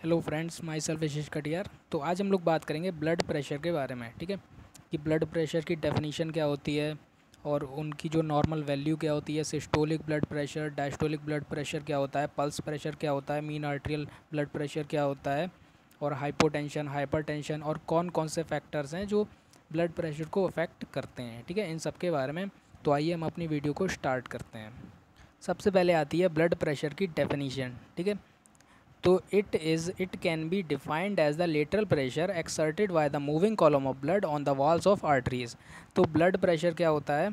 Hello friends, my self आशीष कटियार। तो आज हम लोग बात करेंगे ब्लड प्रेशर के बारे में। ठीक है, कि ब्लड प्रेशर की डेफिनेशन क्या होती है और उनकी जो नॉर्मल वैल्यू क्या होती है, systolic blood pressure, diastolic blood pressure क्या होता है, पल्स प्रेशर क्या होता है, मीन आर्टेरियल ब्लड प्रेशर क्या होता है, और हाइपोटेंशन, हाइपरटेंशन और कौन कौन से फैक्टर्स हैं जो ब्लड प्रेशर को अफेक्ट करते हैं। ठीक है, इन सब के बारे में। तो आइए हम अपनी वीडियो को स्टार्ट करते हैं। सबसे पहले आती है ब्लड प्रेशर की डेफिनीशन। ठीक है, तो it can be defined as the lateral pressure exerted by the moving column of blood on the walls of arteries. तो ब्लड प्रेशर क्या होता है?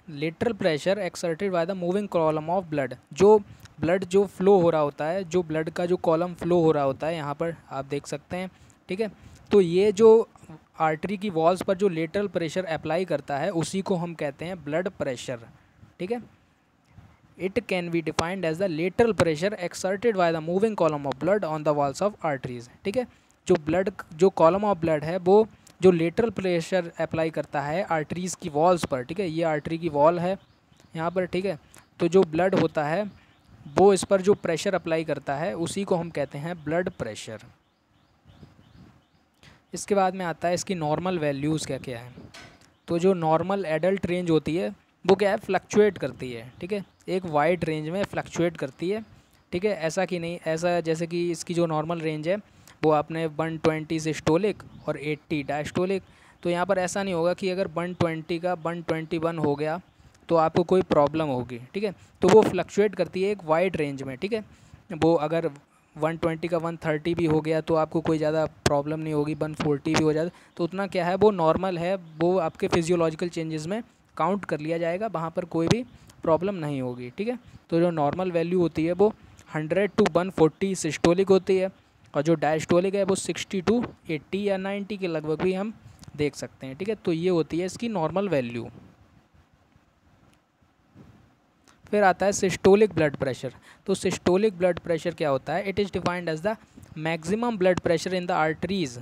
Lateral pressure exerted by the moving column of blood. जो blood जो flow हो रहा होता है, जो ब्लड का जो कॉलम फ्लो हो रहा होता है, यहाँ पर आप देख सकते हैं। ठीक है, तो ये जो आर्टरी की वॉल्स पर जो लेटरल प्रेशर अप्लाई करता है उसी को हम कहते हैं ब्लड प्रेशर। ठीक है, it can be defined as the lateral pressure exerted by the moving column of blood on the walls of arteries। ठीक है, जो ब्लड जो कॉलम ऑफ ब्लड है वो जो लेटरल प्रेशर अप्लाई करता है आर्टरीज़ की वॉल्स पर। ठीक है, ये आर्टरी की वॉल है यहाँ पर। ठीक है, तो जो ब्लड होता है वो इस पर जो प्रेशर अप्लाई करता है उसी को हम कहते हैं ब्लड प्रेशर। इसके बाद में आता है इसकी नॉर्मल वैल्यूज़ क्या क्या है। तो जो नॉर्मल एडल्ट रेंज होती है वो क्या है, फ्लक्चुएट करती है। ठीक है, एक वाइड रेंज में फ्लक्चुएट करती है। ठीक है, ऐसा कि नहीं, ऐसा जैसे कि इसकी जो नॉर्मल रेंज है वो आपने 120 सिस्टोलिक और 80 डायस्टोलिक। तो यहाँ पर ऐसा नहीं होगा कि अगर 120 का 121 हो गया तो आपको कोई प्रॉब्लम होगी। ठीक है, तो वो फ्लक्चुएट करती है एक वाइड रेंज में। ठीक है, वो अगर 120 का 130 भी हो गया तो आपको कोई ज़्यादा प्रॉब्लम नहीं होगी, 140 भी हो जाता तो उतना क्या है, वो नॉर्मल है, वो आपके फिजियोलॉजिकल चेंजेस में काउंट कर लिया जाएगा, वहाँ पर कोई भी प्रॉब्लम नहीं होगी। ठीक है, तो जो नॉर्मल वैल्यू होती है वो 100 to 140 सिस्टोलिक होती है, और जो डायस्टोलिक है वो 60 to 80 या 90 के लगभग भी हम देख सकते हैं। ठीक है, तो ये होती है इसकी नॉर्मल वैल्यू। फिर आता है सिस्टोलिक ब्लड प्रेशर। तो सिस्टोलिक ब्लड प्रेशर क्या होता है? It is defined as the maximum blood pressure in the arteries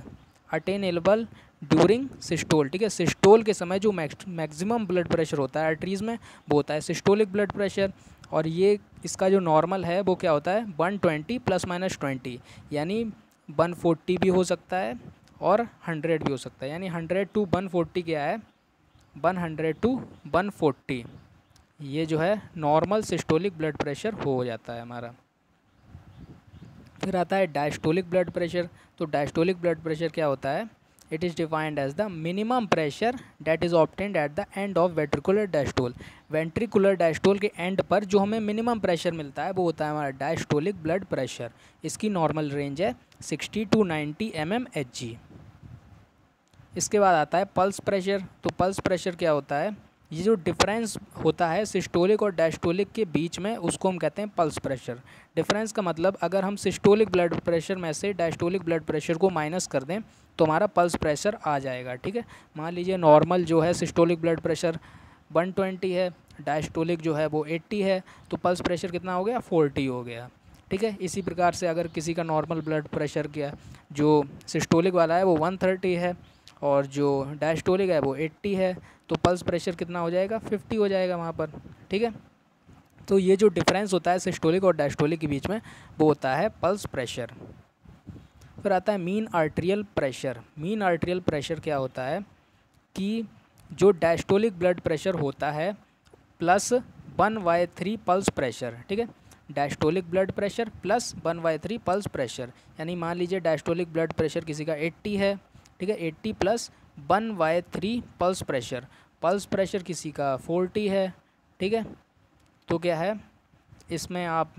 attainable during systole. ठीक है, सिस्टोल के समय जो मैक्सिमम ब्लड प्रेशर होता है आर्टरीज में वो होता है सिस्टोलिक ब्लड प्रेशर। और ये इसका जो नॉर्मल है वो क्या होता है, 120 ± 20, यानी 140 भी हो सकता है और 100 भी हो सकता है। यानी 100 to 140 क्या है, 100 to 140 ये जो है नॉर्मल सिस्टोलिक ब्लड प्रेशर हो जाता है हमारा। फिर आता है डायस्टोलिक ब्लड प्रेशर। तो डायस्टोलिक ब्लड प्रेशर क्या होता है? It is defined as the minimum pressure that is obtained at the end of ventricular diastole. Ventricular diastole के एंड पर जो हमें मिनिमम प्रेशर मिलता है वो होता है हमारा डायस्टोलिक ब्लड प्रेशर। इसकी नॉर्मल रेंज है 60 to 90 mmHg। इसके बाद आता है पल्स प्रेशर। तो पल्स प्रेशर क्या होता है? ये जो डिफरेंस होता है सिस्टोलिक और डायस्टोलिक के बीच में उसको हम कहते हैं पल्स प्रेशर। डिफरेंस का मतलब अगर हम सिस्टोलिक ब्लड प्रेशर में से डायस्टोलिक ब्लड प्रेशर को माइनस कर दें तो हमारा पल्स प्रेशर आ जाएगा। ठीक है, मान लीजिए नॉर्मल जो है सिस्टोलिक ब्लड प्रेशर 120 है, डायस्टोलिक जो है वो 80 है, तो पल्स प्रेशर कितना हो गया, 40 हो गया। ठीक है, इसी प्रकार से अगर किसी का नॉर्मल ब्लड प्रेशर क्या जो सिस्टोलिक वाला है वो 130 है और जो डायस्टोलिक है वो 80 है, तो पल्स प्रेशर कितना हो जाएगा, 50 हो जाएगा वहाँ पर। ठीक है, तो ये जो डिफरेंस होता है सिस्टोलिक और डायस्टोलिक के बीच में वो होता है पल्स प्रेशर। फिर आता है mean arterial pressure. Mean arterial pressure क्या होता है कि जो डायस्टोलिक ब्लड प्रेशर होता है प्लस 1/3 पल्स प्रेशर। ठीक है, diastolic blood pressure plus 1/3 pulse pressure. यानी मान लीजिए डायस्टोलिक ब्लड प्रेशर किसी का 80 है। ठीक है, 80 plus 1/3 pulse pressure. Pulse pressure किसी का 40 है। ठीक है, तो क्या है इसमें आप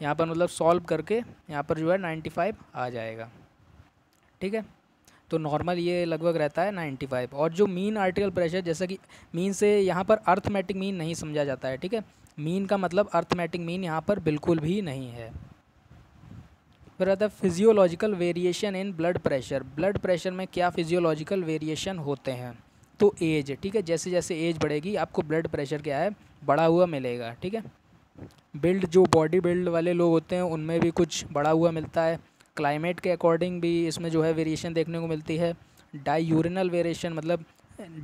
यहाँ पर मतलब सॉल्व करके यहाँ पर जो है 95 आ जाएगा। ठीक है, तो नॉर्मल ये लगभग रहता है 95। और जो मीन आर्टेरियल प्रेशर, जैसा कि मीन से यहाँ पर अर्थमेटिक मीन नहीं समझा जाता है। ठीक है, मीन का मतलब अर्थमेटिक मीन यहाँ पर बिल्कुल भी नहीं है। फिर आता है physiological variation in blood pressure. Blood pressure में क्या फिजियोलॉजिकल वेरिएशन होते हैं? तो एज। ठीक है, जैसे जैसे एज बढ़ेगी आपको ब्लड प्रेशर क्या है, बढ़ा हुआ मिलेगा। ठीक है, बिल्ड जो बॉडी बिल्ड वाले लोग होते हैं उनमें भी कुछ बढ़ा हुआ मिलता है। क्लाइमेट के अकॉर्डिंग भी इसमें जो है वेरिएशन देखने को मिलती है। डायूरिनल वेरिएशन मतलब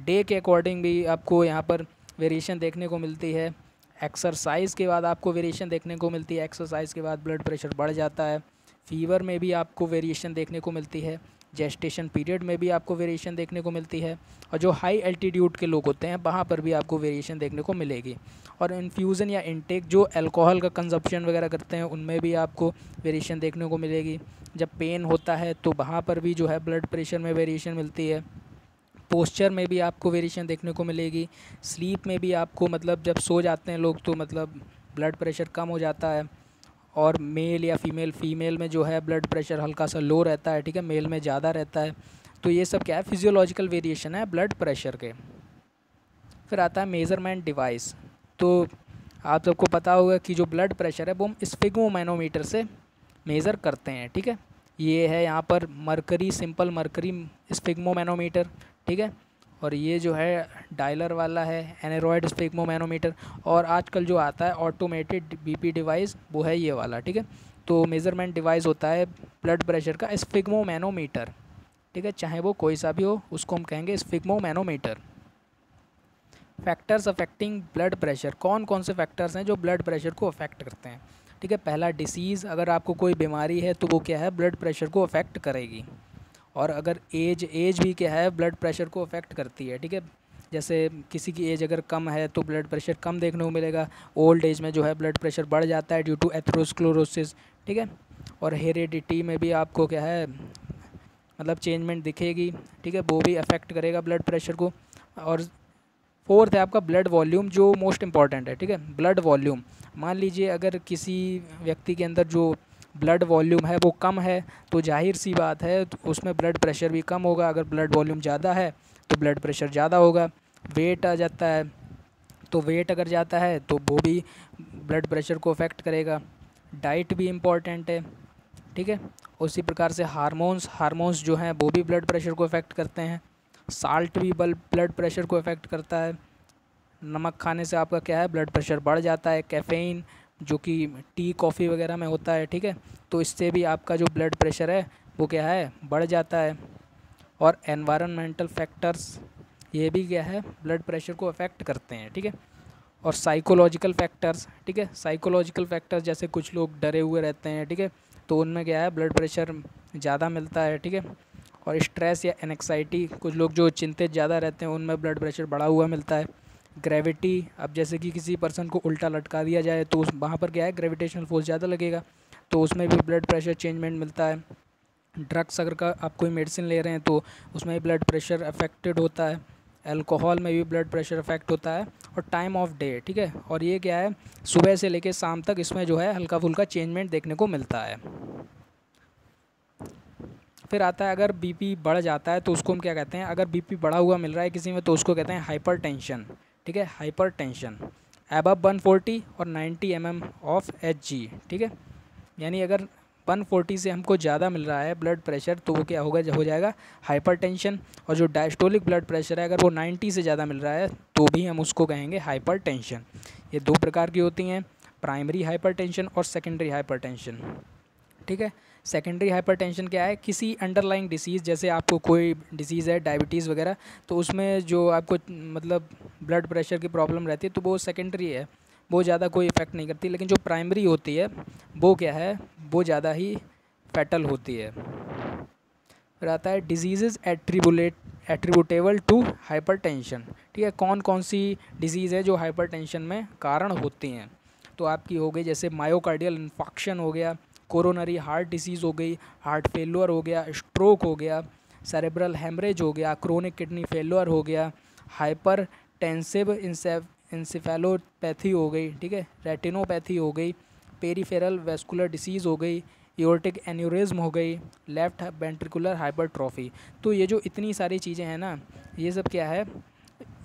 डे के अकॉर्डिंग भी आपको यहाँ पर वेरिएशन देखने को मिलती है। एक्सरसाइज के बाद आपको वेरिएशन देखने को मिलती है, एक्सरसाइज के बाद ब्लड प्रेशर बढ़ जाता है। फीवर में भी आपको वेरिएशन देखने को मिलती है, जेस्टेशन पीरियड में भी आपको वेरिएशन देखने को मिलती है, और जो हाई एल्टीट्यूड के लोग होते हैं वहाँ पर भी आपको वेरिएशन देखने को मिलेगी। और इन्फ्यूज़न या इनटेक जो अल्कोहल का कंजप्शन वगैरह करते हैं उनमें भी आपको वेरिएशन देखने को मिलेगी। जब पेन होता है तो वहाँ पर भी जो है ब्लड प्रेशर में वेरिएशन मिलती है। पोस्चर में भी आपको वेरिएशन देखने को मिलेगी। स्लीप में भी आपको मतलब जब सो जाते हैं लोग तो मतलब ब्लड प्रेशर कम हो जाता है। और मेल या फीमेल में जो है ब्लड प्रेशर हल्का सा लो रहता है, ठीक है, मेल में ज़्यादा रहता है। तो ये सब क्या है, फिजियोलॉजिकल वेरिएशन है ब्लड प्रेशर के। फिर आता है मेज़रमेंट डिवाइस। तो आप सबको पता होगा कि जो ब्लड प्रेशर है वो हम स्फिग्मोमैनोमीटर से मेज़र करते हैं, ठीक है। ये है यहाँ पर मरकरी, सिंपल मरकरी स्फिग्मोमैनोमीटर, ठीक है। और ये जो है डायलर वाला है एनेरॉयड स्फिग्मोमैनोमीटर। और आजकल जो आता है ऑटोमेटेड बीपी डिवाइस वो है ये वाला, ठीक है। तो मेज़रमेंट डिवाइस होता है ब्लड प्रेशर का स्फिग्मोमैनोमीटर, ठीक है, चाहे वो कोई सा भी हो उसको हम कहेंगे sphygmomanometer. Factors affecting blood pressure, कौन कौन से फैक्टर्स हैं जो ब्लड प्रेशर को अफेक्ट करते हैं, ठीक है। पहला डिसीज़, अगर आपको कोई बीमारी है तो वो क्या है ब्लड प्रेशर को अफेक्ट करेगी। और अगर एज भी क्या है ब्लड प्रेशर को अफेक्ट करती है, ठीक है। जैसे किसी की एज अगर कम है तो ब्लड प्रेशर कम देखने को मिलेगा। ओल्ड एज में जो है ब्लड प्रेशर बढ़ जाता है ड्यू टू एथेरोस्क्लेरोसिस, ठीक है। और हेरेडिटी में भी आपको क्या है मतलब चेंजमेंट दिखेगी, ठीक है, वो भी अफेक्ट करेगा ब्लड प्रेशर को। और फोर्थ है आपका ब्लड वॉल्यूम, जो मोस्ट इम्पॉर्टेंट है, ठीक है। ब्लड वॉल्यूम, मान लीजिए अगर किसी व्यक्ति के अंदर जो ब्लड वॉल्यूम है वो कम है तो जाहिर सी बात है तो उसमें ब्लड प्रेशर भी कम होगा। अगर ब्लड वॉल्यूम ज़्यादा है तो ब्लड प्रेशर ज़्यादा होगा। वेट आ जाता है तो वेट अगर जाता है तो वो भी ब्लड प्रेशर को अफेक्ट करेगा। डाइट भी इम्पॉर्टेंट है, ठीक है। उसी प्रकार से हार्मोन्स जो हैं वो भी ब्लड प्रेशर को अफेक्ट करते हैं। साल्ट भी ब्लड प्रेशर को अफेक्ट करता है। नमक खाने से आपका क्या है ब्लड प्रेशर बढ़ जाता है। कैफ़ीन जो कि टी कॉफ़ी वगैरह में होता है, ठीक है, तो इससे भी आपका जो ब्लड प्रेशर है वो क्या है बढ़ जाता है। और एनवायरनमेंटल फैक्टर्स, ये भी क्या है ब्लड प्रेशर को अफेक्ट करते हैं, ठीक है। और साइकोलॉजिकल फैक्टर्स, ठीक है, साइकोलॉजिकल फैक्टर्स जैसे कुछ लोग डरे हुए रहते हैं, ठीक है, तो उनमें क्या है ब्लड प्रेशर ज़्यादा मिलता है, ठीक है। और स्ट्रेस या एनक्साइटी, कुछ लोग जो चिंतित ज़्यादा रहते हैं उनमें ब्लड प्रेशर बढ़ा हुआ मिलता है। ग्रेविटी, अब जैसे कि किसी पर्सन को उल्टा लटका दिया जाए तो उस वहाँ पर क्या है ग्रेविटेशनल फोर्स ज़्यादा लगेगा, तो उसमें भी ब्लड प्रेशर चेंजमेंट मिलता है। ड्रग्स अगर का आप कोई मेडिसिन ले रहे हैं तो उसमें भी ब्लड प्रेशर अफेक्टेड होता है। अल्कोहल में भी ब्लड प्रेशर अफेक्ट होता है। और टाइम ऑफ डे, ठीक है, और ये क्या है सुबह से लेकर शाम तक इसमें जो है हल्का फुल्का चेंजमेंट देखने को मिलता है। फिर आता है अगर बीपी बढ़ जाता है तो उसको हम क्या कहते हैं, अगर बीपी बढ़ा हुआ मिल रहा है किसी में तो उसको कहते हैं हाइपरटेंशन, ठीक है, हाइपरटेंशन अबव 140 और 90 mm ऑफ Hg, ठीक है। यानी अगर 140 से हमको ज़्यादा मिल रहा है ब्लड प्रेशर तो वो क्या होगा, हो जाएगा हाइपरटेंशन। और जो डायस्टोलिक ब्लड प्रेशर है अगर वो 90 से ज़्यादा मिल रहा है तो भी हम उसको कहेंगे हाइपरटेंशन। ये दो प्रकार की होती हैं, प्राइमरी हाइपरटेंशन और सेकेंडरी हाइपरटेंशन, ठीक है। सेकेंडरी हाइपरटेंशन क्या है, किसी अंडरलाइंग डिसीज़, जैसे आपको कोई डिसीज़ है डायबिटीज़ वगैरह, तो उसमें जो आपको मतलब ब्लड प्रेशर की प्रॉब्लम रहती है तो वो सेकेंडरी है, वो ज़्यादा कोई इफ़ेक्ट नहीं करती। लेकिन जो प्राइमरी होती है वो क्या है, वो ज़्यादा ही फैटल होती है। फिर आता है डिजीज़ एट्रीब्यूटेबल टू हाइपरटेंशन, ठीक है, कौन कौन सी डिजीज़ है जो हाइपरटेंशन में कारण होती हैं। तो आपकी हो गई जैसे मायोकार्डियल इन्फाक्शन हो गया, कोरोनरी हार्ट डिसीज़ हो गई, हार्ट फेल्योर हो गया, स्ट्रोक हो गया, सेरेब्रल हेमरेज हो गया, क्रोनिक किडनी फेल्योर हो गया, हाइपर टेंसिव इंसेफेलोपैथी हो गई, ठीक है, रेटिनोपैथी हो गई, पेरीफेरल वेस्कुलर डिसीज़ हो गई, एओर्टिक एन्यूरिज्म हो गई, लेफ्ट वेंट्रिकुलर हाइपरट्रॉफी। तो ये जो इतनी सारी चीज़ें हैं ना, ये सब क्या है,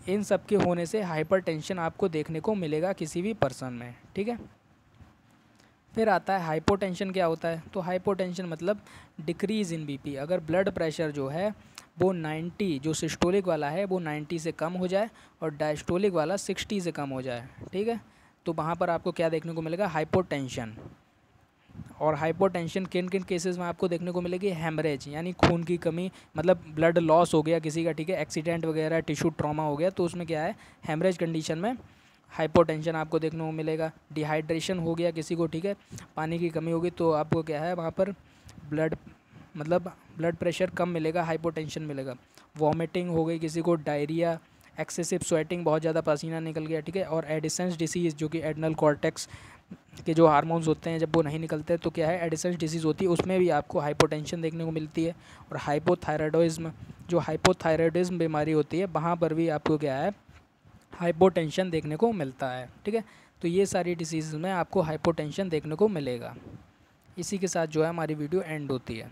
इन सब के होने से हाइपरटेंशन आपको देखने को मिलेगा किसी भी पर्सन में, ठीक है। फिर आता है हाइपोटेंशन। क्या होता है, तो हाइपोटेंशन मतलब डिक्रीज़ इन बीपी, अगर ब्लड प्रेशर जो है वो 90, जो सिस्टोलिक वाला है वो 90 से कम हो जाए और डायस्टोलिक वाला 60 से कम हो जाए, ठीक है, तो वहाँ पर आपको क्या देखने को मिलेगा, हाइपोटेंशन। और हाइपोटेंशन किन किन केसेस में आपको देखने को मिलेगी, हेमरेज यानी खून की कमी, मतलब ब्लड लॉस हो गया किसी का, ठीक है, एक्सीडेंट वगैरह टिश्यू ट्रॉमा हो गया तो उसमें क्या है हेमरेज कंडीशन में हाइपोटेंशन आपको देखने को मिलेगा। डिहाइड्रेशन हो गया किसी को, ठीक है, पानी की कमी होगी तो आपको क्या है वहाँ पर ब्लड मतलब ब्लड प्रेशर कम मिलेगा, हाइपोटेंशन मिलेगा। वॉमिटिंग हो गई किसी को, डायरिया, एक्सेसिव स्वेटिंग, बहुत ज़्यादा पसीना निकल गया, ठीक है। और एडिसन्स डिसीज़ जो कि एडनल कॉर्टेक्स के जो हार्मोन्स होते हैं जब वो नहीं निकलते तो क्या है एडिसन्स डिसीज़ होती है, उसमें भी आपको हाइपोटेंशन देखने को मिलती है। और हाइपोथायराइडिज्म, जो हाइपोथायराइडिज्म बीमारी होती है वहाँ पर भी आपको क्या है हाइपोटेंशन देखने को मिलता है, ठीक है। तो ये सारी डिसीज़ में आपको हाइपोटेंशन देखने को मिलेगा। इसी के साथ जो है हमारी वीडियो एंड होती है।